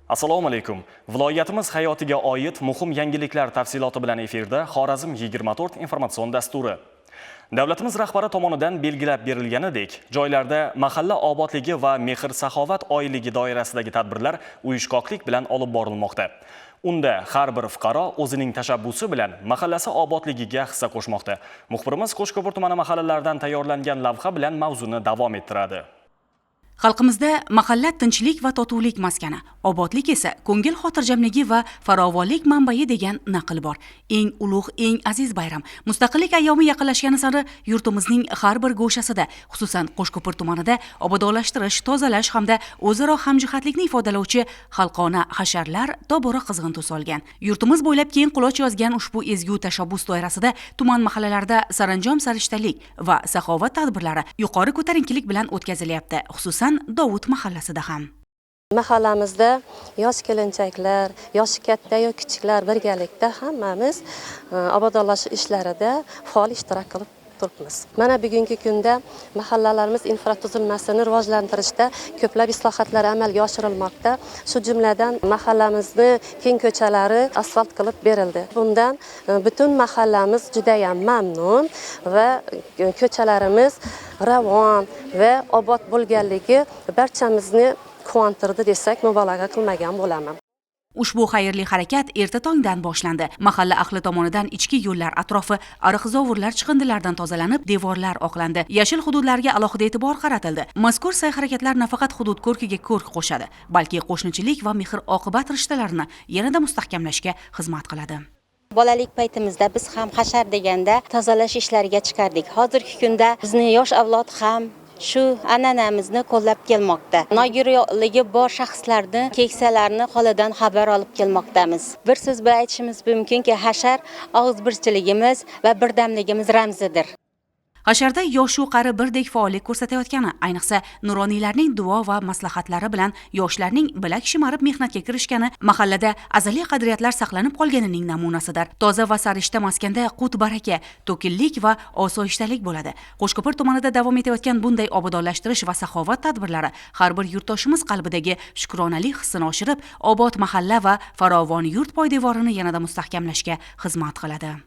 Assalomu alaykum. Viloyatimiz hayotiga oid muhim yangiliklar tafsiloti bilan efirda Xorazm 24 informatsion dasturi. Davlatimiz rahbari tomonidan belgilab berilganidek, joylarda mahalla obodligi va mehr-saxovat oyligi doirasidagi tadbirlar uyushqoqlik bilan olib borilmoqda. Unda har bir fuqaro o'zining tashabbusi bilan mahallasi obodligiga hissa qo'shmoqda. Muxbirimiz Qo'shko'pir tumani mahallalaridan tayyorlangan lavha bilan mavzuni davom ettiradi. Xalqimizda mahalla tinchlik va totuvlik maskani, obodlik esa ko'ngil xotirjamligi va farovonlik manbai degan naql bor. Eng ulug', eng aziz bayram mustaqillik ayyomi yaqinlashgani sari yurtimizning har bir go'shasida, xususan Qo'shko'pir tumanida obodonlashtirish, tozalash hamda o'zaro hamjihatlikni ifodalovchi xalqona hasharlar tobora qizg'in tus olgan. Yurtimiz bo'ylab keng quloch yozgan ushbu ezgu tashabbus doirasida tuman mahallalarida saranjom sarishtalik va saxovat tadbirlari yuqori ko'tarinkilik bilan o'tkazilyapti. Xususan Dovud mahallasida ham. Mahallamizda yosh kelinchaklar, yoshi katta yoki kichiklar birgalikda hammamiz obodonlashish ishlarida faol ishtirok qilib turibmiz. Mana bugungi kunda mahallalarimiz infratuzilmasini rivojlantirishda ko'plab islohotlar amalga oshirilmoqda. Shu jumladan mahallamizni keng ko'chalari asfalt qilib berildi. Bundan butun mahallamiz juda ham mamnun va ko'chalarimiz ravon va obod bo'lganligi barchamizni quvontirdi desak mubolag'a qilmagan bo'laman. Ushbu xayrli harakat erta tongdan boshlandi. Mahalla ahli tomonidan ichki yo'llar atrofi ariq-zovurlar chiqindilardan tozalanib, devorlar oqlandi. Yashil hududlarga alohida e'tibor qaratildi. Mazkur sa'y-harakatlar nafaqat hudud ko'rkiga ko'rk qo'shadi, balki qo'shnichilik va mehr-oqibat rishtalarini yanada mustahkamlashga xizmat qiladi. Bolalik paytimizda biz ham hashar deganda tozalash ishlariga chiqardik. Hozirgi kunda bizning yosh avlod ham shu an'anamizni qo'llab kelmoqda. Nogironligi bor shaxslarni, keksalarni holidan xabar olib kelmoqdamiz. Bir so'z bilan aytishimiz mumkinki, hashar og'izbirchiligimiz va birdamligimiz ramzidir. Hasharda yoshu qari birdek faollik ko'rsatayotgani, ayniqsa nuroniylarning duo va maslahatlari bilan yoshlarning bilak shimarib mehnatga kirishgani mahallada azaliy qadriyatlar saqlanib qolganining namunasidir. Toza va sarishta maskanda qut-baraka, to'kinlik va osoyishtalik bo'ladi. Qo'shko'pir tumanida davom etayotgan bunday obodonlashtirish va saxovat tadbirlari har bir yurtdoshimiz qalbidagi shukronalik hissini oshirib, obod mahalla va farovon yurt poydevorini yanada mustahkamlashga xizmat qiladi.